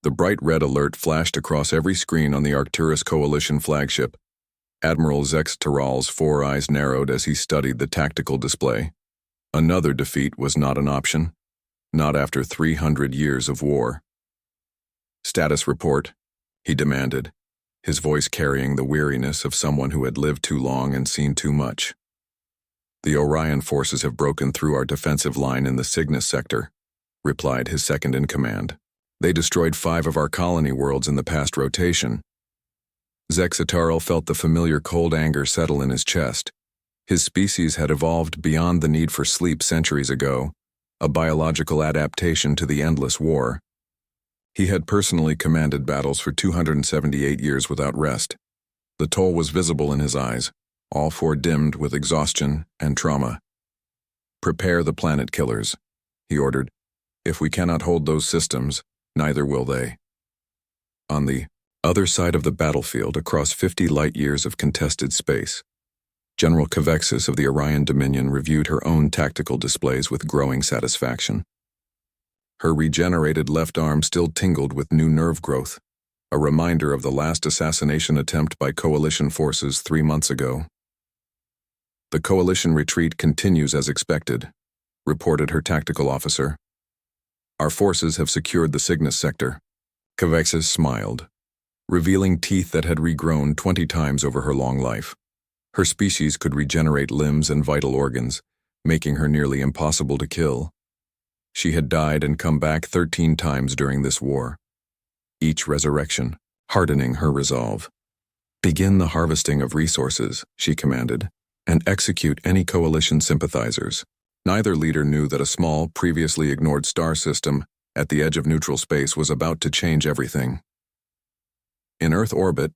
The bright red alert flashed across every screen on the Arcturus Coalition flagship. Admiral Zex Terral's 4 eyes narrowed as he studied the tactical display. Another defeat was not an option, not after 300 years of war. "Status report," he demanded, his voice carrying the weariness of someone who had lived too long and seen too much. "The Orion forces have broken through our defensive line in the Cygnus sector," replied his second-in-command. "They destroyed 5 of our colony worlds in the past rotation." Zexatarl felt the familiar cold anger settle in his chest. His species had evolved beyond the need for sleep centuries ago, a biological adaptation to the endless war. He had personally commanded battles for 278 years without rest. The toll was visible in his eyes, all 4 dimmed with exhaustion and trauma. "Prepare the planet killers," he ordered. "If we cannot hold those systems, neither will they." On the other side of the battlefield, across 50 light-years of contested space, General Kavexis of the Orion Dominion reviewed her own tactical displays with growing satisfaction. Her regenerated left arm still tingled with new nerve growth, a reminder of the last assassination attempt by Coalition forces 3 months ago. "The Coalition retreat continues as expected," reported her tactical officer. "Our forces have secured the Cygnus sector." Kavexis smiled, revealing teeth that had regrown 20 times over her long life. Her species could regenerate limbs and vital organs, making her nearly impossible to kill. She had died and come back 13 times during this war, each resurrection hardening her resolve. "Begin the harvesting of resources," she commanded, "and execute any Coalition sympathizers." Neither leader knew that a small, previously ignored star system at the edge of neutral space was about to change everything. In Earth orbit,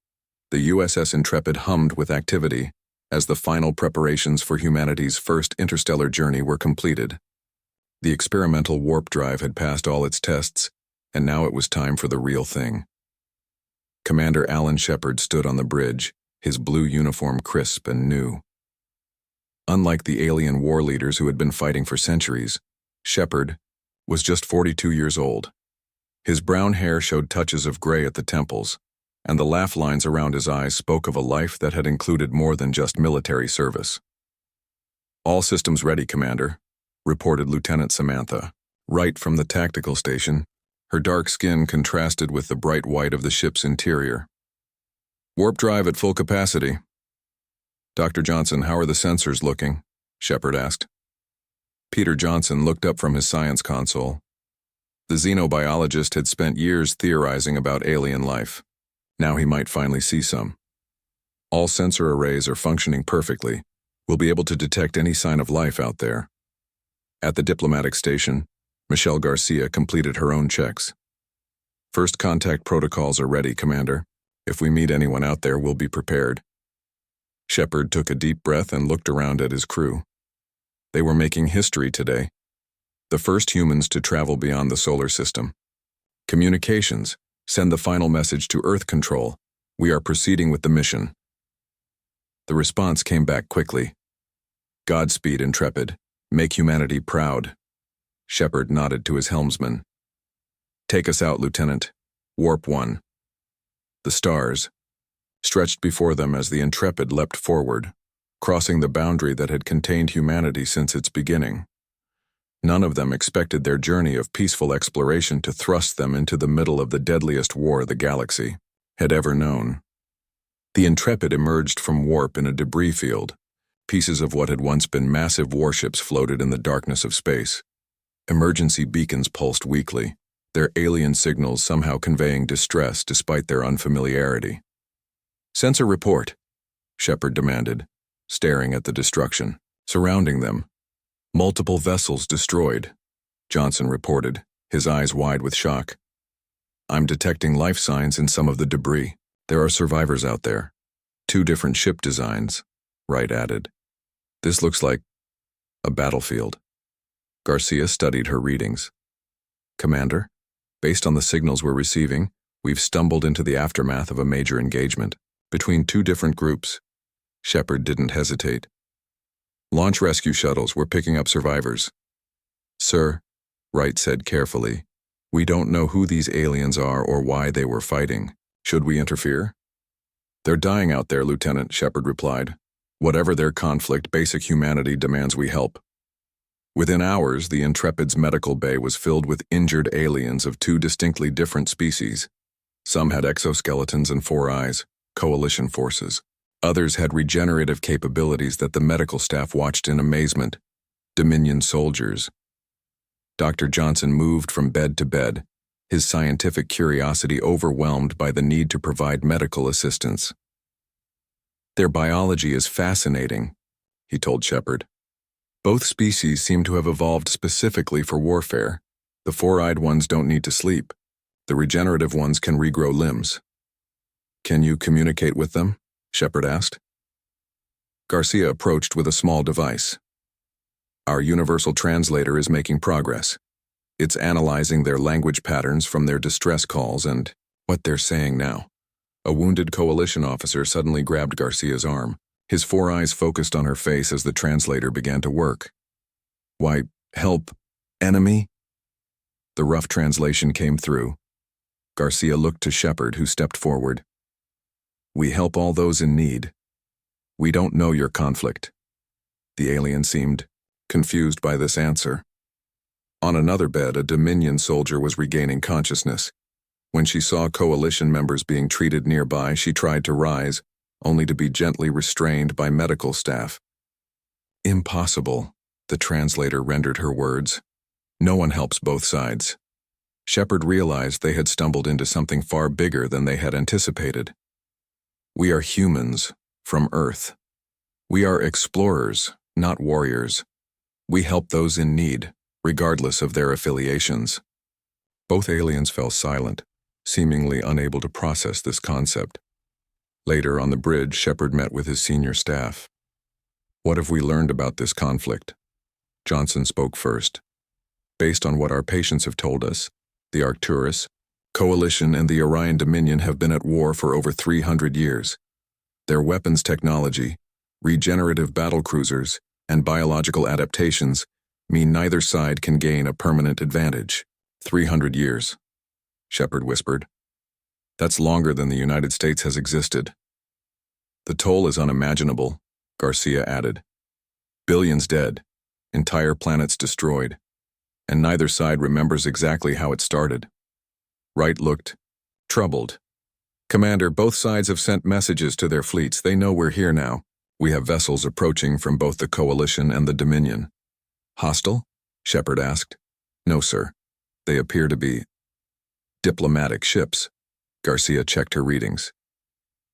the USS Intrepid hummed with activity as the final preparations for humanity's first interstellar journey were completed. The experimental warp drive had passed all its tests, and now it was time for the real thing. Commander Alan Shepard stood on the bridge, his blue uniform crisp and new. Unlike the alien war leaders who had been fighting for centuries, Shepard was just 42 years old. His brown hair showed touches of gray at the temples, and the laugh lines around his eyes spoke of a life that had included more than just military service. "All systems ready, Commander," reported Lieutenant Samantha, right from the tactical station. Her dark skin contrasted with the bright white of the ship's interior. "Warp drive at full capacity." "Dr. Johnson, how are the sensors looking?" Shepard asked. Peter Johnson looked up from his science console. The xenobiologist had spent years theorizing about alien life. Now he might finally see some. "All sensor arrays are functioning perfectly. We'll be able to detect any sign of life out there." At the diplomatic station, Michelle Garcia completed her own checks. "First contact protocols are ready, Commander. If we meet anyone out there, we'll be prepared." Shepard took a deep breath and looked around at his crew. They were making history today. The first humans to travel beyond the solar system. "Communications. Send the final message to Earth Control. We are proceeding with the mission." The response came back quickly. "Godspeed, Intrepid. Make humanity proud." Shepard nodded to his helmsman. "Take us out, Lieutenant. Warp 1. The stars stretched before them as the Intrepid leapt forward, crossing the boundary that had contained humanity since its beginning. None of them expected their journey of peaceful exploration to thrust them into the middle of the deadliest war the galaxy had ever known. The Intrepid emerged from warp in a debris field. Pieces of what had once been massive warships floated in the darkness of space. Emergency beacons pulsed weakly, their alien signals somehow conveying distress despite their unfamiliarity. "Sensor report," Shepard demanded, staring at the destruction surrounding them. "Multiple vessels destroyed," Johnson reported, his eyes wide with shock. "I'm detecting life signs in some of the debris. There are survivors out there. 2 different ship designs," Wright added. "This looks like a battlefield." Garcia studied her readings. "Commander, based on the signals we're receiving, we've stumbled into the aftermath of a major engagement between 2 different groups." Shepard didn't hesitate. "Launch rescue shuttles, we're picking up survivors." "Sir," Wright said carefully, We don't know who these aliens are or why they were fighting. Should we interfere? They're dying out there, Lieutenant, Shepard replied. Whatever their conflict, basic humanity demands we help. Within hours, the Intrepid's medical bay was filled with injured aliens of two distinctly different species. Some had exoskeletons and 4 eyes, coalition forces. Others had regenerative capabilities that the medical staff watched in amazement, Dominion soldiers. Dr. Johnson moved from bed to bed, his scientific curiosity overwhelmed by the need to provide medical assistance. Their biology is fascinating, he told Shepard. Both species seem to have evolved specifically for warfare. The 4-eyed ones don't need to sleep. The regenerative ones can regrow limbs. Can you communicate with them? Shepard asked. Garcia approached with a small device. Our universal translator is making progress. It's analyzing their language patterns from their distress calls and what they're saying now. A wounded coalition officer suddenly grabbed Garcia's arm. His 4 eyes focused on her face as the translator began to work. Why, help, enemy? The rough translation came through. Garcia looked to Shepard, who stepped forward. We help all those in need. We don't know your conflict. The alien seemed confused by this answer. On another bed, a Dominion soldier was regaining consciousness. When she saw coalition members being treated nearby, she tried to rise, only to be gently restrained by medical staff. Impossible, the translator rendered her words. No one helps both sides. Shepard realized they had stumbled into something far bigger than they had anticipated. We are humans from Earth. We are explorers, not warriors. We help those in need, regardless of their affiliations. Both aliens fell silent, seemingly unable to process this concept. Later, on the bridge, Shepard met with his senior staff. What have we learned about this conflict? Johnson spoke first. Based on what our patients have told us, the Arcturus, Coalition, and the Orion Dominion have been at war for over 300 years. Their weapons technology, regenerative battlecruisers, and biological adaptations mean neither side can gain a permanent advantage. 300 years, Shepard whispered. That's longer than the United States has existed. The toll is unimaginable, Garcia added. Billions dead, entire planets destroyed, and neither side remembers exactly how it started. Wright looked troubled. Commander, both sides have sent messages to their fleets. They know we're here now. We have vessels approaching from both the Coalition and the Dominion. Hostile? Shepard asked. No, sir. They appear to be diplomatic ships. Garcia checked her readings.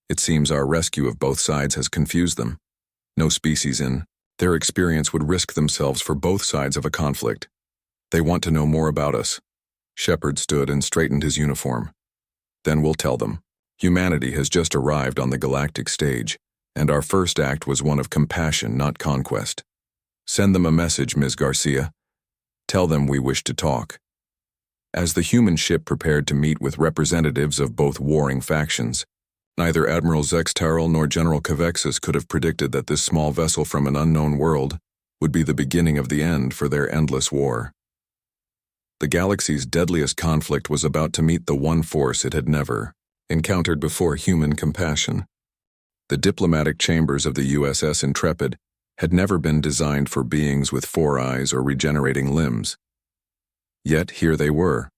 It seems our rescue of both sides has confused them. No species in their experience would risk themselves for both sides of a conflict. They want to know more about us. Shepard stood and straightened his uniform. Then we'll tell them. Humanity has just arrived on the galactic stage, and our first act was one of compassion, not conquest. Send them a message, Ms. Garcia. Tell them we wish to talk. As the human ship prepared to meet with representatives of both warring factions, neither Admiral Zex Terrell nor General Cavexis could have predicted that this small vessel from an unknown world would be the beginning of the end for their endless war. The galaxy's deadliest conflict was about to meet the one force it had never encountered before: human compassion. The diplomatic chambers of the USS Intrepid had never been designed for beings with 4 eyes or regenerating limbs. Yet here they were,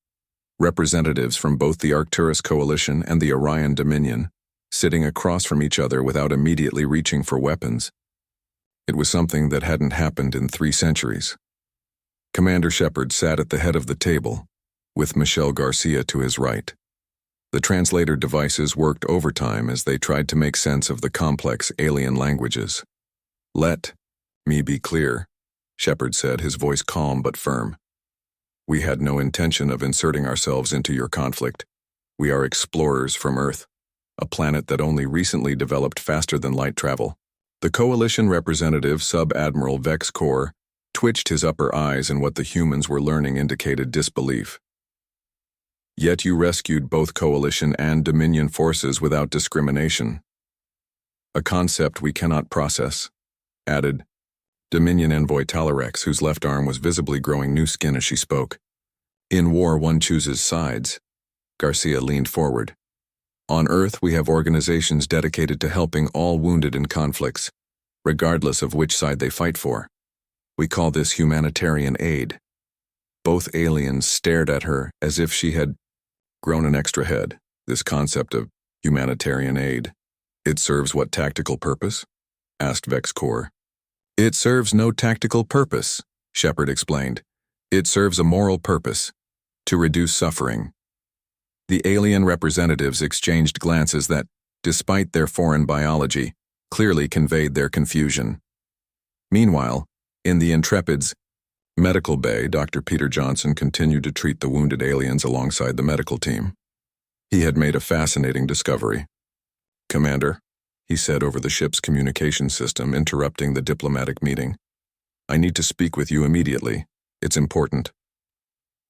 representatives from both the Arcturus Coalition and the Orion Dominion, sitting across from each other without immediately reaching for weapons. It was something that hadn't happened in 3 centuries. Commander Shepard sat at the head of the table, with Michelle Garcia to his right. The translator devices worked overtime as they tried to make sense of the complex alien languages. Let me be clear, Shepard said, his voice calm but firm. We had no intention of inserting ourselves into your conflict. We are explorers from Earth, a planet that only recently developed faster than light travel. The Coalition representative, Sub-Admiral Vex Kor, twitched his upper eyes, and what the humans were learning indicated disbelief. Yet you rescued both Coalition and Dominion forces without discrimination. A concept we cannot process, added Dominion envoy Talarex, whose left arm was visibly growing new skin as she spoke. In war, one chooses sides. Garcia leaned forward. On Earth, we have organizations dedicated to helping all wounded in conflicts, regardless of which side they fight for. We call this humanitarian aid. Both aliens stared at her as if she had grown an extra head. This concept of humanitarian aid. It serves what tactical purpose? Asked VexCore. It serves no tactical purpose, Shepard explained. It serves a moral purpose, to reduce suffering. The alien representatives exchanged glances that, despite their foreign biology, clearly conveyed their confusion. Meanwhile, in the Intrepid's medical bay, Dr. Peter Johnson continued to treat the wounded aliens alongside the medical team. He had made a fascinating discovery. Commander, he said over the ship's communication system, interrupting the diplomatic meeting. I need to speak with you immediately. It's important.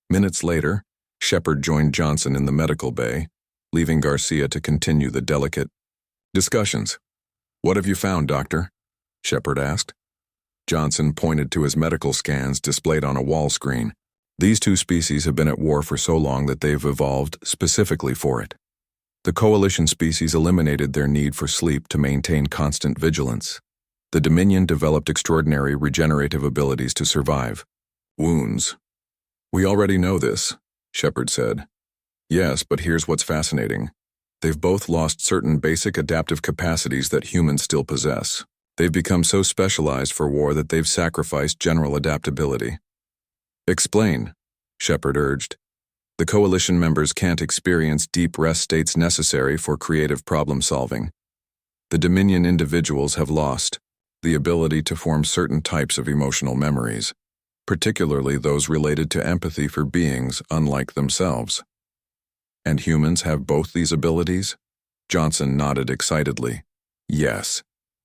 Minutes later, Shepard joined Johnson in the medical bay, leaving Garcia to continue the delicate discussions. What have you found, Doctor? Shepard asked. Johnson pointed to his medical scans displayed on a wall screen. These two species have been at war for so long that they've evolved specifically for it. The Coalition species eliminated their need for sleep to maintain constant vigilance. The Dominion developed extraordinary regenerative abilities to survive. Wounds. We already know this, Shepard said. Yes, but here's what's fascinating. They've both lost certain basic adaptive capacities that humans still possess. They've become so specialized for war that they've sacrificed general adaptability. Explain, Shepard urged. The Coalition members can't experience deep rest states necessary for creative problem-solving. The Dominion individuals have lost the ability to form certain types of emotional memories, particularly those related to empathy for beings unlike themselves. And humans have both these abilities? Johnson nodded excitedly. Yes,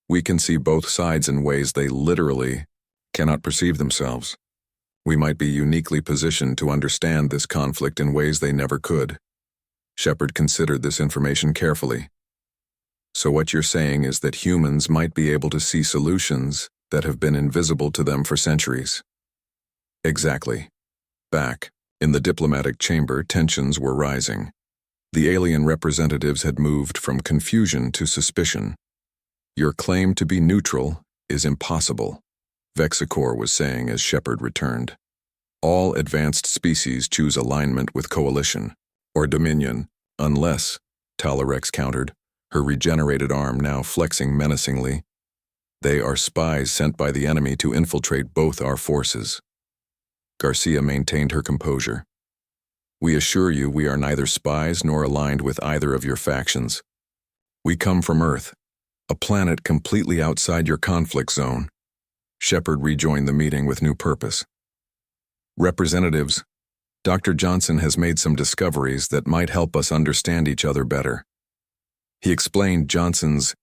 we can see both sides in ways they literally cannot perceive themselves. We might be uniquely positioned to understand this conflict in ways they never could. Shepard considered this information carefully. So what you're saying is that humans might be able to see solutions that have been invisible to them for centuries. Exactly. Back, in the diplomatic chamber, tensions were rising. The alien representatives had moved from confusion to suspicion. Your claim to be neutral is impossible, VexCore was saying as Shepard returned. All advanced species choose alignment with Coalition, or Dominion, unless, Talarex countered, her regenerated arm now flexing menacingly. They are spies sent by the enemy to infiltrate both our forces. Garcia maintained her composure. We assure you we are neither spies nor aligned with either of your factions. We come from Earth, a planet completely outside your conflict zone. Shepard rejoined the meeting with new purpose. Representatives, Dr. Johnson has made some discoveries that might help us understand each other better. He explained Johnson's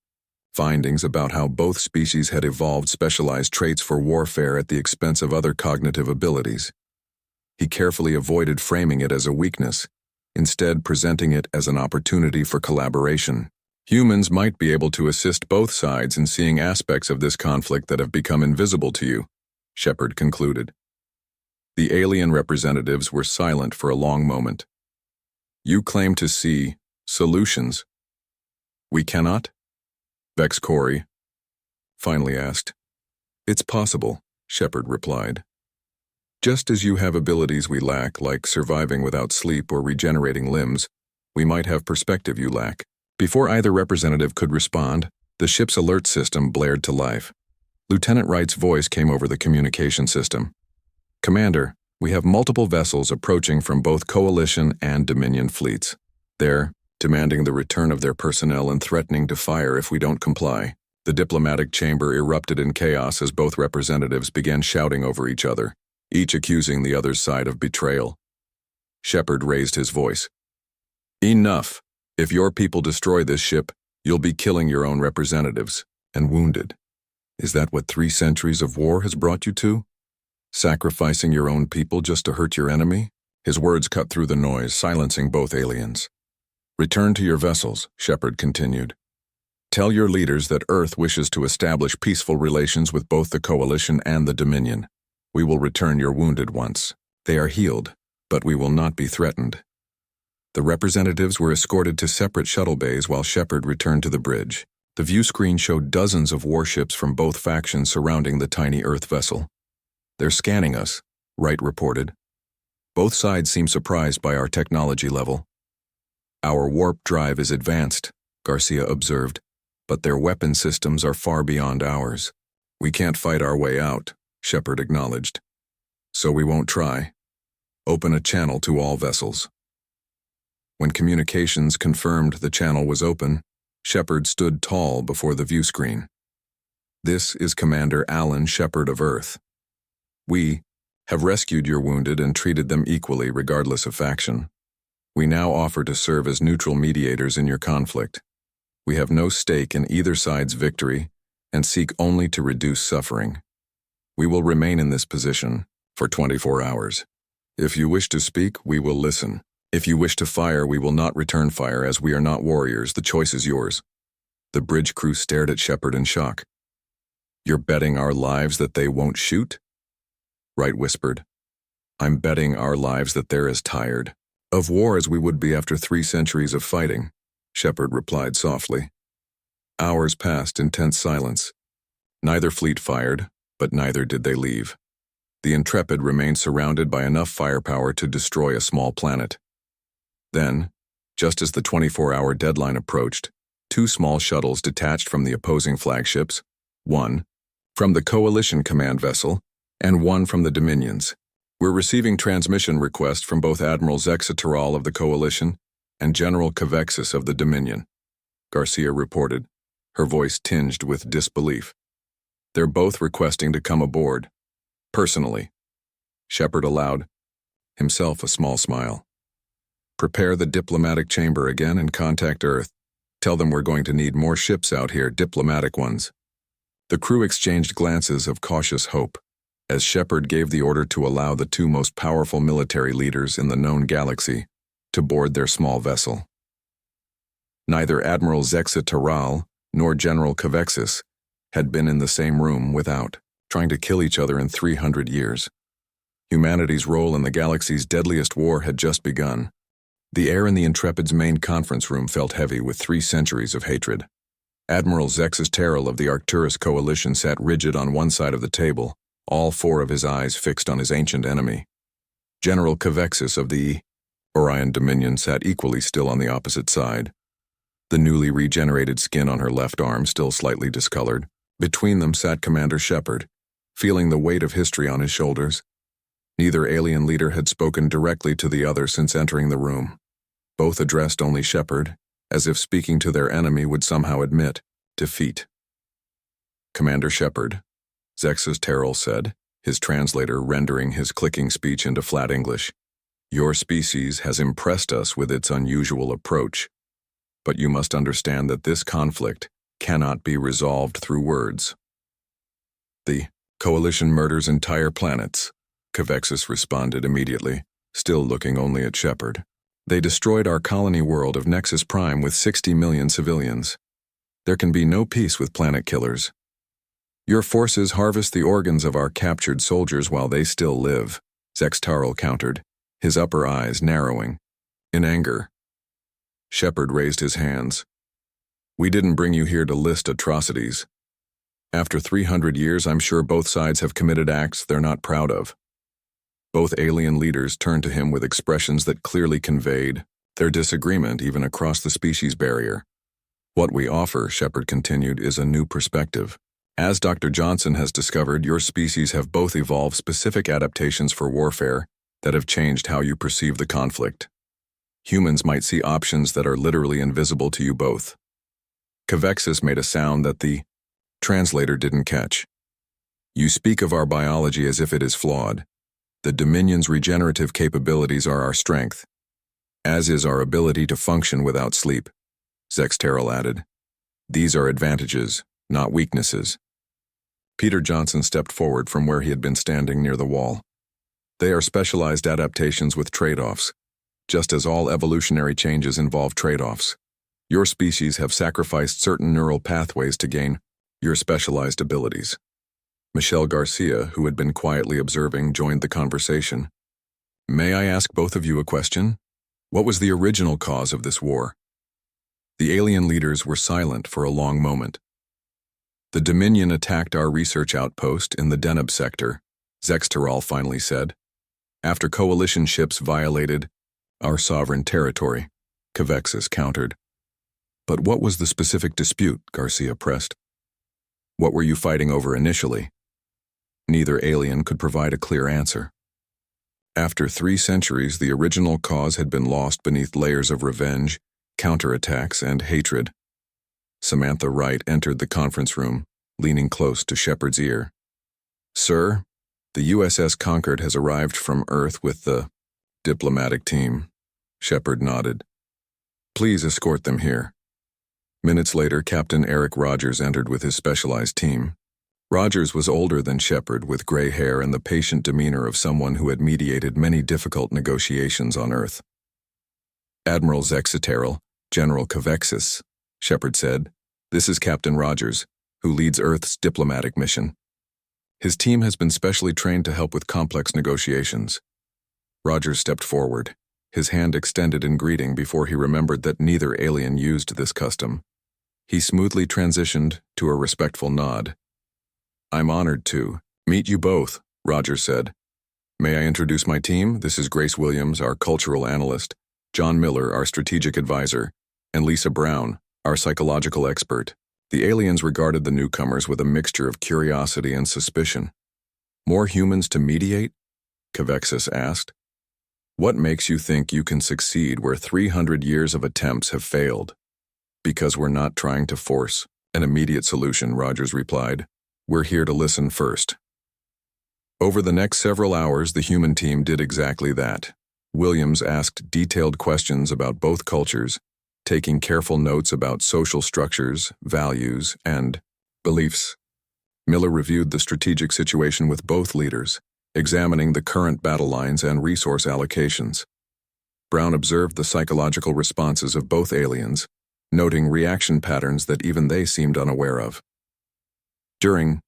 findings about how both species had evolved specialized traits for warfare at the expense of other cognitive abilities. He carefully avoided framing it as a weakness, instead presenting it as an opportunity for collaboration. Humans might be able to assist both sides in seeing aspects of this conflict that have become invisible to you, Shepard concluded. The alien representatives were silent for a long moment. You claim to see solutions. We cannot? VexCore finally asked. It's possible, Shepard replied. Just as you have abilities we lack, like surviving without sleep or regenerating limbs, we might have perspective you lack. Before either representative could respond, the ship's alert system blared to life. Lieutenant Wright's voice came over the communication system. Commander, we have multiple vessels approaching from both Coalition and Dominion fleets. They're demanding the return of their personnel and threatening to fire if we don't comply. The diplomatic chamber erupted in chaos as both representatives began shouting over each other, each accusing the other's side of betrayal. Shepard raised his voice. Enough! If your people destroy this ship, you'll be killing your own representatives, and wounded. Is that what 3 centuries of war has brought you to? Sacrificing your own people just to hurt your enemy? His words cut through the noise, silencing both aliens. Return to your vessels, Shepard continued. Tell your leaders that Earth wishes to establish peaceful relations with both the Coalition and the Dominion. We will return your wounded once they are healed. But we will not be threatened. The representatives were escorted to separate shuttle bays while Shepard returned to the bridge. The view screen showed dozens of warships from both factions surrounding the tiny Earth vessel. "They're scanning us," Wright reported. "Both sides seem surprised by our technology level." "Our warp drive is advanced," Garcia observed, "but their weapon systems are far beyond ours." "We can't fight our way out," Shepard acknowledged. "So we won't try. Open a channel to all vessels." When communications confirmed the channel was open, Shepard stood tall before the view screen. "This is Commander Alan Shepard of Earth. We have rescued your wounded and treated them equally regardless of faction. We now offer to serve as neutral mediators in your conflict. We have no stake in either side's victory and seek only to reduce suffering. We will remain in this position for 24 hours. If you wish to speak, we will listen. If you wish to fire, we will not return fire, as we are not warriors. The choice is yours." The bridge crew stared at Shepard in shock. "You're betting our lives that they won't shoot?" Wright whispered. "I'm betting our lives that they're as tired of war as we would be after 3 centuries of fighting," Shepard replied softly. Hours passed in tense silence. Neither fleet fired, but neither did they leave. The Intrepid remained surrounded by enough firepower to destroy a small planet. Then, just as the 24-hour deadline approached, 2 small shuttles detached from the opposing flagships, one from the Coalition command vessel and one from the Dominions. "We're receiving transmission requests from both Admiral Zexateral of the Coalition and General Cavexis of the Dominion," Garcia reported, her voice tinged with disbelief. "They're both requesting to come aboard. Personally." Shepard allowed himself a small smile. "Prepare the diplomatic chamber again and contact Earth. Tell them we're going to need more ships out here, diplomatic ones." The crew exchanged glances of cautious hope as Shepard gave the order to allow the 2 most powerful military leaders in the known galaxy to board their small vessel. Neither Admiral Zexateral nor General Cavexis had been in the same room without trying to kill each other in 300 years. Humanity's role in the galaxy's deadliest war had just begun. The air in the Intrepid's main conference room felt heavy with 3 centuries of hatred. Admiral Zexateral of the Arcturus Coalition sat rigid on one side of the table, all 4 of his eyes fixed on his ancient enemy. General Cavexis of the Orion Dominion sat equally still on the opposite side, the newly regenerated skin on her left arm still slightly discolored. Between them sat Commander Shepard, feeling the weight of history on his shoulders. Neither alien leader had spoken directly to the other since entering the room. Both addressed only Shepard, as if speaking to their enemy would somehow admit defeat. "Commander Shepard," Zexateral said, his translator rendering his clicking speech into flat English, "your species has impressed us with its unusual approach, but you must understand that this conflict cannot be resolved through words. The Coalition murders entire planets," Cavexis responded immediately, still looking only at Shepard. "They destroyed our colony world of Nexus Prime with 60 million civilians. There can be no peace with planet killers. Your forces harvest the organs of our captured soldiers while they still live," Zexateral countered, his upper eyes narrowing. In anger, Shepard raised his hands. "We didn't bring you here to list atrocities. After 300 years, I'm sure both sides have committed acts they're not proud of." Both alien leaders turned to him with expressions that clearly conveyed their disagreement even across the species barrier. "What we offer," Shepard continued, "is a new perspective. As Dr. Johnson has discovered, your species have both evolved specific adaptations for warfare that have changed how you perceive the conflict. Humans might see options that are literally invisible to you both." Cavexis made a sound that the translator didn't catch. "You speak of our biology as if it is flawed. The Dominion's regenerative capabilities are our strength, as is our ability to function without sleep," Zexateral added. "These are advantages, not weaknesses." Peter Johnson stepped forward from where he had been standing near the wall. "They are specialized adaptations with trade-offs, just as all evolutionary changes involve trade-offs. Your species have sacrificed certain neural pathways to gain your specialized abilities." Michelle Garcia, who had been quietly observing, joined the conversation. May I ask both of you a question? What was the original cause of this war? The alien leaders were silent for a long moment. The Dominion attacked our research outpost in the Deneb sector, Zexteral finally said, after coalition ships violated our sovereign territory, Cavexis countered. But what was the specific dispute? Garcia pressed. What were you fighting over initially? Neither alien could provide a clear answer. After 3 centuries, the original cause had been lost beneath layers of revenge, counterattacks, and hatred. Samantha Wright entered the conference room, leaning close to Shepard's ear. Sir, the USS Concord has arrived from Earth with the diplomatic team. Shepard nodded. Please escort them here. Minutes later, Captain Eric Rogers entered with his specialized team. Rogers was older than Shepard, with gray hair and the patient demeanor of someone who had mediated many difficult negotiations on Earth. Admiral Zexteral, General Cavexis, Shepard said. This is Captain Rogers, who leads Earth's diplomatic mission. His team has been specially trained to help with complex negotiations. Rogers stepped forward, his hand extended in greeting before he remembered that neither alien used this custom. He smoothly transitioned to a respectful nod. I'm honored to meet you both, Rogers said. May I introduce my team? This is Grace Williams, our cultural analyst, John Miller, our strategic advisor, and Lisa Brown, our psychological expert. The aliens regarded the newcomers with a mixture of curiosity and suspicion. More humans to mediate? Cavexis asked. What makes you think you can succeed where 300 years of attempts have failed? Because we're not trying to force an immediate solution, Rogers replied. We're here to listen first. Over the next several hours, the human team did exactly that. Williams asked detailed questions about both cultures, taking careful notes about social structures, values, and beliefs. Miller reviewed the strategic situation with both leaders, examining the current battle lines and resource allocations. Brown observed the psychological responses of both aliens, noting reaction patterns that even they seemed unaware of. During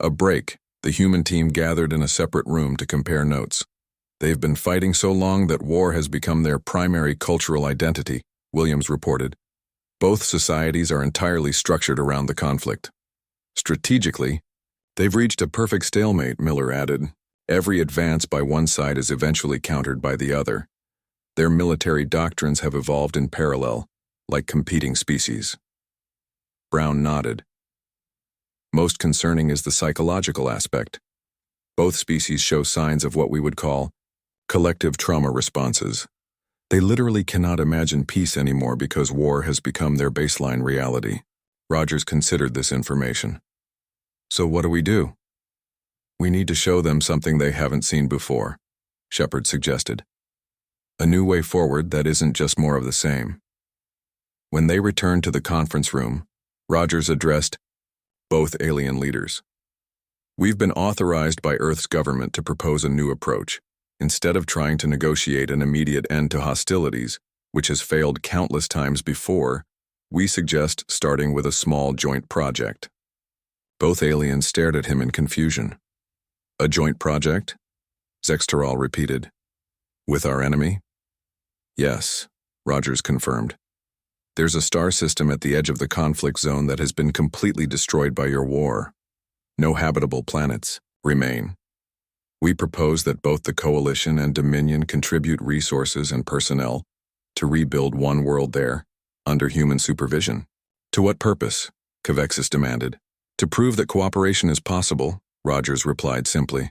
a break, the human team gathered in a separate room to compare notes. They've been fighting so long that war has become their primary cultural identity, Williams reported. Both societies are entirely structured around the conflict. Strategically, they've reached a perfect stalemate, Miller added. Every advance by one side is eventually countered by the other. Their military doctrines have evolved in parallel, like competing species. Brown nodded. Most concerning is the psychological aspect. Both species show signs of what we would call collective trauma responses. They literally cannot imagine peace anymore because war has become their baseline reality. Rogers considered this information. So what do? We need to show them something they haven't seen before, Shepard suggested. A new way forward that isn't just more of the same. When they returned to the conference room, Rogers addressed both alien leaders. We've been authorized by Earth's government to propose a new approach. Instead of trying to negotiate an immediate end to hostilities, which has failed countless times before, we suggest starting with a small joint project. Both aliens stared at him in confusion. A joint project? Zexteral repeated. With our enemy? Yes, Rogers confirmed. There's a star system at the edge of the conflict zone that has been completely destroyed by your war. No habitable planets remain. We propose that both the Coalition and Dominion contribute resources and personnel to rebuild one world there, under human supervision. To what purpose? Cavexis demanded. To prove that cooperation is possible, Rogers replied simply.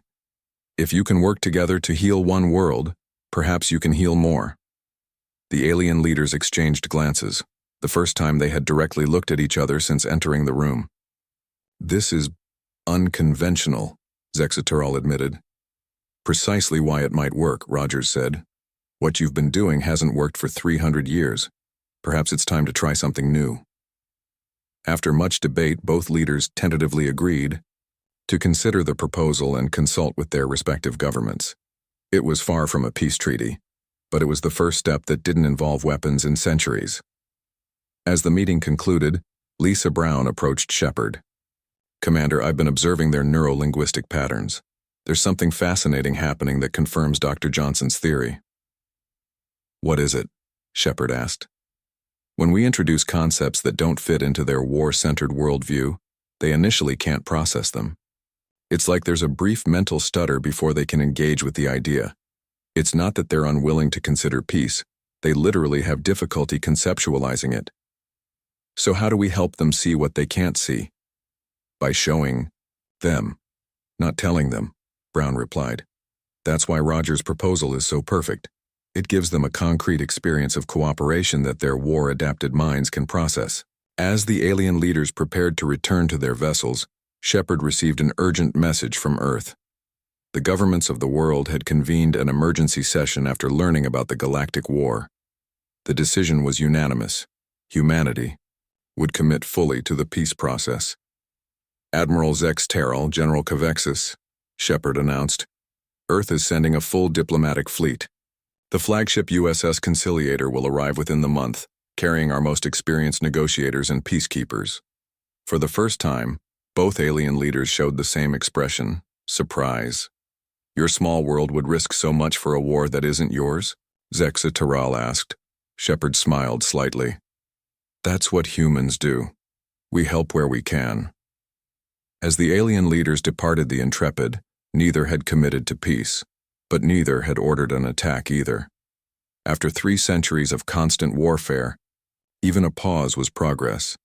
If you can work together to heal one world, perhaps you can heal more. The alien leaders exchanged glances, the first time they had directly looked at each other since entering the room. This is unconventional, Zexteral admitted. Precisely why it might work, Rogers said. What you've been doing hasn't worked for 300 years. Perhaps it's time to try something new. After much debate, both leaders tentatively agreed to consider the proposal and consult with their respective governments. It was far from a peace treaty, but it was the first step that didn't involve weapons in centuries. As the meeting concluded, Lisa Brown approached Shepard. Commander, I've been observing their neuro-linguistic patterns. There's something fascinating happening that confirms Dr. Johnson's theory. What is it? Shepard asked. When we introduce concepts that don't fit into their war-centered worldview, they initially can't process them. It's like there's a brief mental stutter before they can engage with the idea. It's not that they're unwilling to consider peace, they literally have difficulty conceptualizing it. So how do we help them see what they can't see? By showing them, not telling them, Brown replied. That's why Roger's proposal is so perfect. It gives them a concrete experience of cooperation that their war-adapted minds can process. As the alien leaders prepared to return to their vessels, Shepard received an urgent message from Earth. The governments of the world had convened an emergency session after learning about the Galactic War. The decision was unanimous. Humanity would commit fully to the peace process. Admiral Zex Terrell, General Cavexis, Shepard announced, Earth is sending a full diplomatic fleet. The flagship USS Conciliator will arrive within the month, carrying our most experienced negotiators and peacekeepers. For the first time, both alien leaders showed the same expression, surprise. Your small world would risk so much for a war that isn't yours? Zexa Terral asked. Shepard smiled slightly. That's what humans do. We help where we can. As the alien leaders departed the Intrepid, neither had committed to peace, but neither had ordered an attack either. After 3 centuries of constant warfare, even a pause was progress.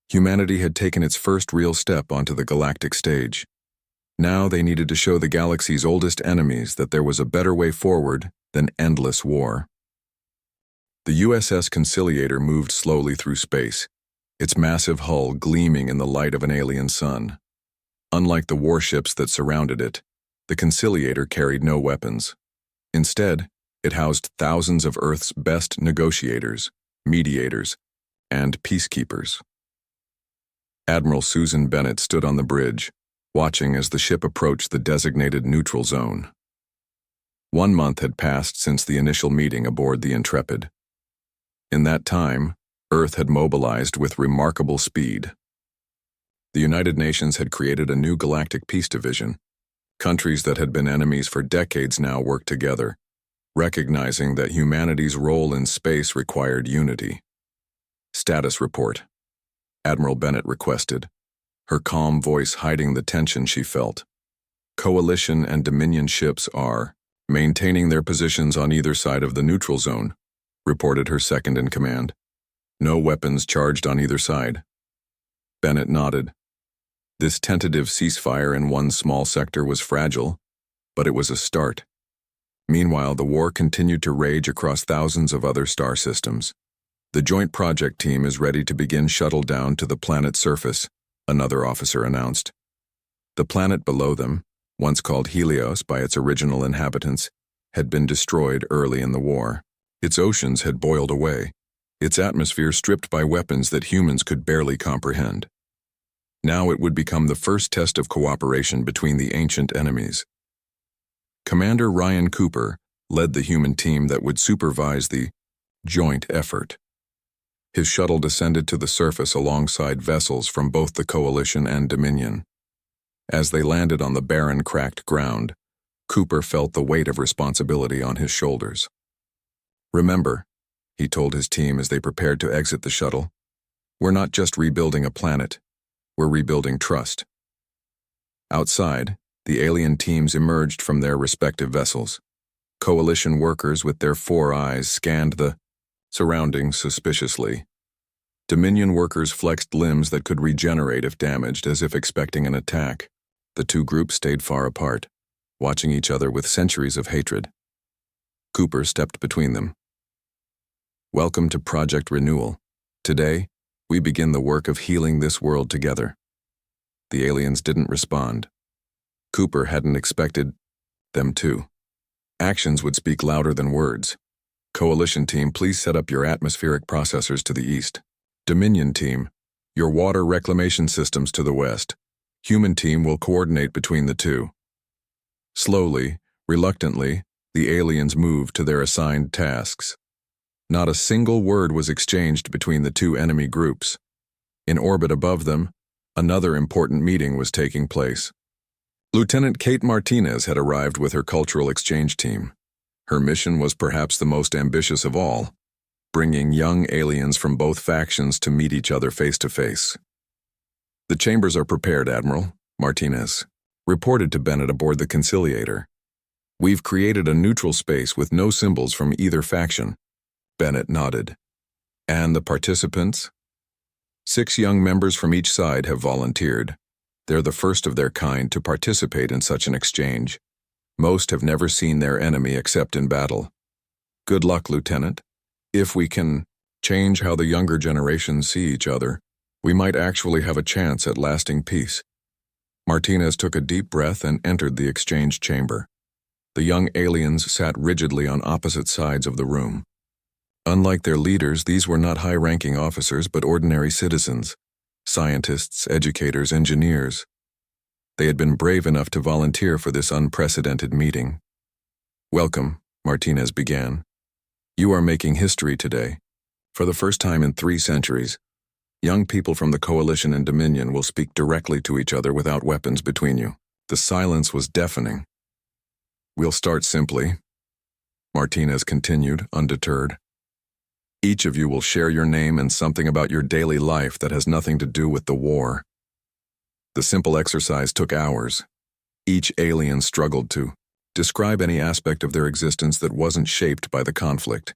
Humanity had taken its first real step onto the galactic stage. Now they needed to show the galaxy's oldest enemies that there was a better way forward than endless war. The USS Conciliator moved slowly through space, its massive hull gleaming in the light of an alien sun. Unlike the warships that surrounded it, the Conciliator carried no weapons. Instead, it housed thousands of Earth's best negotiators, mediators, and peacekeepers. Admiral Susan Bennett stood on the bridge, watching as the ship approached the designated neutral zone. 1 month had passed since the initial meeting aboard the Intrepid. In that time, Earth had mobilized with remarkable speed. The United Nations had created a new galactic peace division. Countries that had been enemies for decades now worked together, recognizing that humanity's role in space required unity. Status report, Admiral Bennett requested, her calm voice hiding the tension she felt. Coalition and Dominion ships are maintaining their positions on either side of the neutral zone, reported her second-in-command. No weapons charged on either side. Bennett nodded. This tentative ceasefire in one small sector was fragile, but it was a start. Meanwhile, the war continued to rage across thousands of other star systems. The joint project team is ready to begin shuttle down to the planet's surface, another officer announced. The planet below them, once called Helios by its original inhabitants, had been destroyed early in the war. Its oceans had boiled away, its atmosphere stripped by weapons that humans could barely comprehend. Now it would become the first test of cooperation between the ancient enemies. Commander Ryan Cooper led the human team that would supervise the joint effort. His shuttle descended to the surface alongside vessels from both the Coalition and Dominion. As they landed on the barren, cracked ground, Cooper felt the weight of responsibility on his shoulders. Remember, he told his team as they prepared to exit the shuttle, we're not just rebuilding a planet, we're rebuilding trust. Outside, the alien teams emerged from their respective vessels. Coalition workers with their 4 eyes scanned the surroundings suspiciously. Dominion workers flexed limbs that could regenerate if damaged, as if expecting an attack. The 2 groups stayed far apart, watching each other with centuries of hatred. Cooper stepped between them. Welcome to Project Renewal. Today, we begin the work of healing this world together. The aliens didn't respond. Cooper hadn't expected them to. Actions would speak louder than words. Coalition team, please set up your atmospheric processors to the east. Dominion team, your water reclamation systems to the west. Human team will coordinate between the 2. Slowly, reluctantly, the aliens moved to their assigned tasks. Not a single word was exchanged between the 2 enemy groups. In orbit above them, another important meeting was taking place. Lieutenant Kate Martinez had arrived with her cultural exchange team. Her mission was perhaps the most ambitious of all, bringing young aliens from both factions to meet each other face to face. "The chambers are prepared, Admiral," Martinez reported to Bennett aboard the Conciliator. "We've created a neutral space with no symbols from either faction." Bennett nodded. "And the participants?" "6 young members from each side have volunteered. They're the first of their kind to participate in such an exchange. Most have never seen their enemy except in battle. Good luck, Lieutenant. If we can change how the younger generations see each other, we might actually have a chance at lasting peace." Martinez took a deep breath and entered the exchange chamber. The young aliens sat rigidly on opposite sides of the room. Unlike their leaders, these were not high-ranking officers but ordinary citizens, scientists, educators, engineers. They had been brave enough to volunteer for this unprecedented meeting. "Welcome," Martinez began. "You are making history today. For the first time in 3 centuries, young people from the Coalition and Dominion will speak directly to each other without weapons between you." The silence was deafening. "We'll start simply," Martinez continued, undeterred. "Each of you will share your name and something about your daily life that has nothing to do with the war." The simple exercise took hours. Each alien struggled to describe any aspect of their existence that wasn't shaped by the conflict.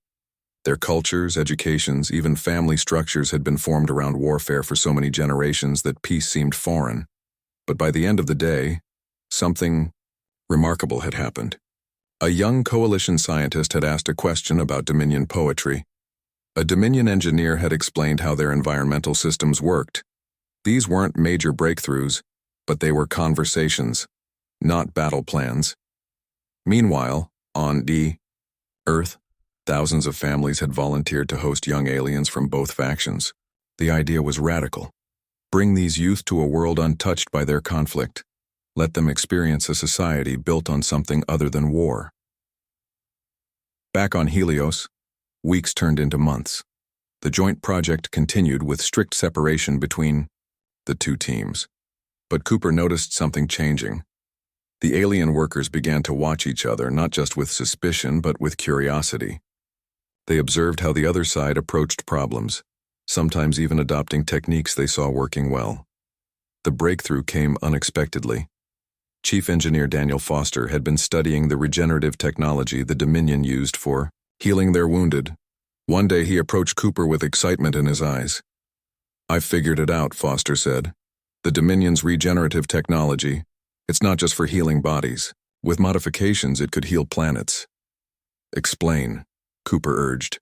Their cultures, educations, even family structures had been formed around warfare for so many generations that peace seemed foreign. But by the end of the day, something remarkable had happened. A young Coalition scientist had asked a question about Dominion poetry. A Dominion engineer had explained how their environmental systems worked. These weren't major breakthroughs, but they were conversations, not battle plans. Meanwhile, on Earth, thousands of families had volunteered to host young aliens from both factions. The idea was radical. Bring these youth to a world untouched by their conflict. Let them experience a society built on something other than war. Back on Helios, weeks turned into months. The joint project continued with strict separation between the 2 teams. But Cooper noticed something changing. The alien workers began to watch each other, not just with suspicion, but with curiosity. They observed how the other side approached problems, sometimes even adopting techniques they saw working well. The breakthrough came unexpectedly. Chief Engineer Daniel Foster had been studying the regenerative technology the Dominion used for healing their wounded. One day he approached Cooper with excitement in his eyes. "I've figured it out," Foster said. "The Dominion's regenerative technology, it's not just for healing bodies. With modifications, it could heal planets." "Explain," Cooper urged.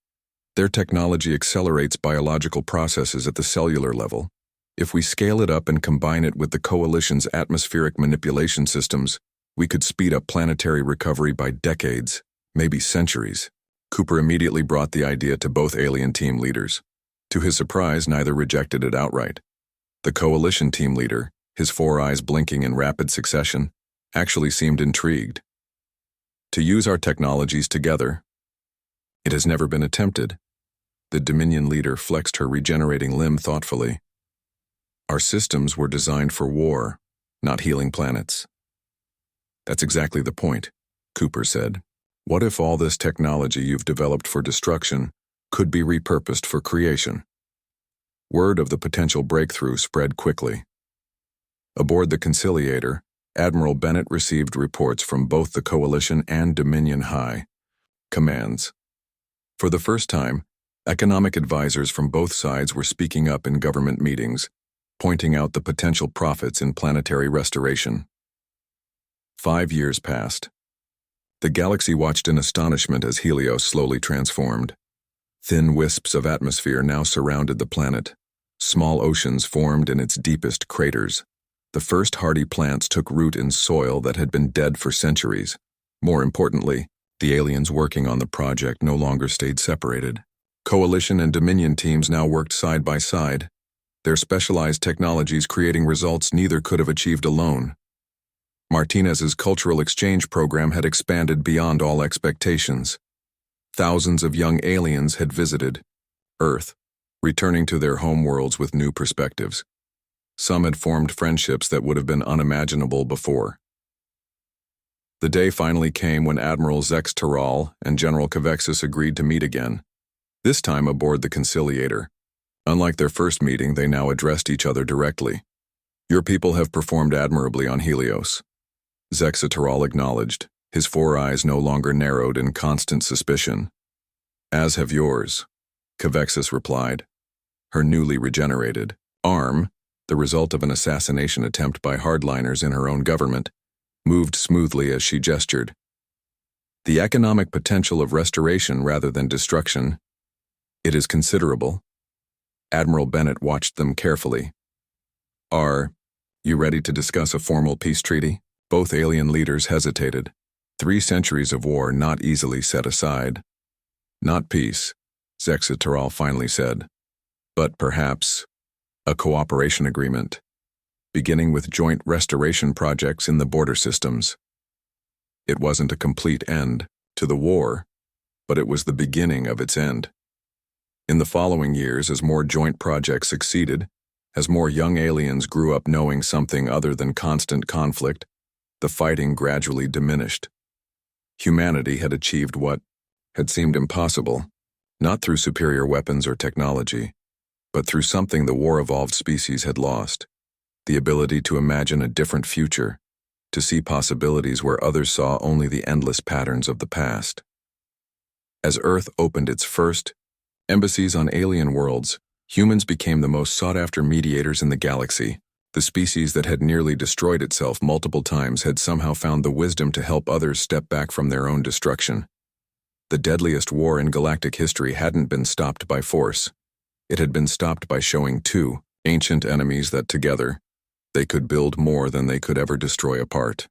"Their technology accelerates biological processes at the cellular level. If we scale it up and combine it with the Coalition's atmospheric manipulation systems, we could speed up planetary recovery by decades, maybe centuries." Cooper immediately brought the idea to both alien team leaders. To his surprise, neither rejected it outright. The Coalition team leader, his 4 eyes blinking in rapid succession, actually seemed intrigued. "To use our technologies together. It has never been attempted." The Dominion leader flexed her regenerating limb thoughtfully. "Our systems were designed for war, not healing planets." "That's exactly the point," Cooper said. "What if all this technology you've developed for destruction could be repurposed for creation?" Word of the potential breakthrough spread quickly. Aboard the Conciliator, Admiral Bennett received reports from both the Coalition and Dominion High commands. For the first time, economic advisors from both sides were speaking up in government meetings, pointing out the potential profits in planetary restoration. 5 years passed. The galaxy watched in astonishment as Helios slowly transformed. Thin wisps of atmosphere now surrounded the planet. Small oceans formed in its deepest craters. The first hardy plants took root in soil that had been dead for centuries. More importantly, the aliens working on the project no longer stayed separated. Coalition and Dominion teams now worked side by side, their specialized technologies creating results neither could have achieved alone. Martinez's cultural exchange program had expanded beyond all expectations. Thousands of young aliens had visited Earth, returning to their homeworlds with new perspectives. Some had formed friendships that would have been unimaginable before. The day finally came when Admiral Zex Taral and General Cavexis agreed to meet again, this time aboard the Conciliator. Unlike their first meeting, they now addressed each other directly. "Your people have performed admirably on Helios," Zex Taral acknowledged, his 4 eyes no longer narrowed in constant suspicion. "As have yours," Cavexis replied. Her newly regenerated arm, the result of an assassination attempt by hardliners in her own government, moved smoothly as she gestured. "The economic potential of restoration rather than destruction, it is considerable." Admiral Bennett watched them carefully. "Are you ready to discuss a formal peace treaty?" Both alien leaders hesitated. 3 centuries of war not easily set aside. "Not peace," Zex Taral finally said, "but perhaps a cooperation agreement, beginning with joint restoration projects in the border systems." It wasn't a complete end to the war, but it was the beginning of its end. In the following years, as more joint projects succeeded, as more young aliens grew up knowing something other than constant conflict, the fighting gradually diminished. Humanity had achieved what had seemed impossible, not through superior weapons or technology, but through something the war-evolved species had lost: the ability to imagine a different future, to see possibilities where others saw only the endless patterns of the past. As Earth opened its first embassies on alien worlds, humans became the most sought-after mediators in the galaxy. The species that had nearly destroyed itself multiple times had somehow found the wisdom to help others step back from their own destruction. The deadliest war in galactic history hadn't been stopped by force. It had been stopped by showing 2 ancient enemies that together, they could build more than they could ever destroy apart.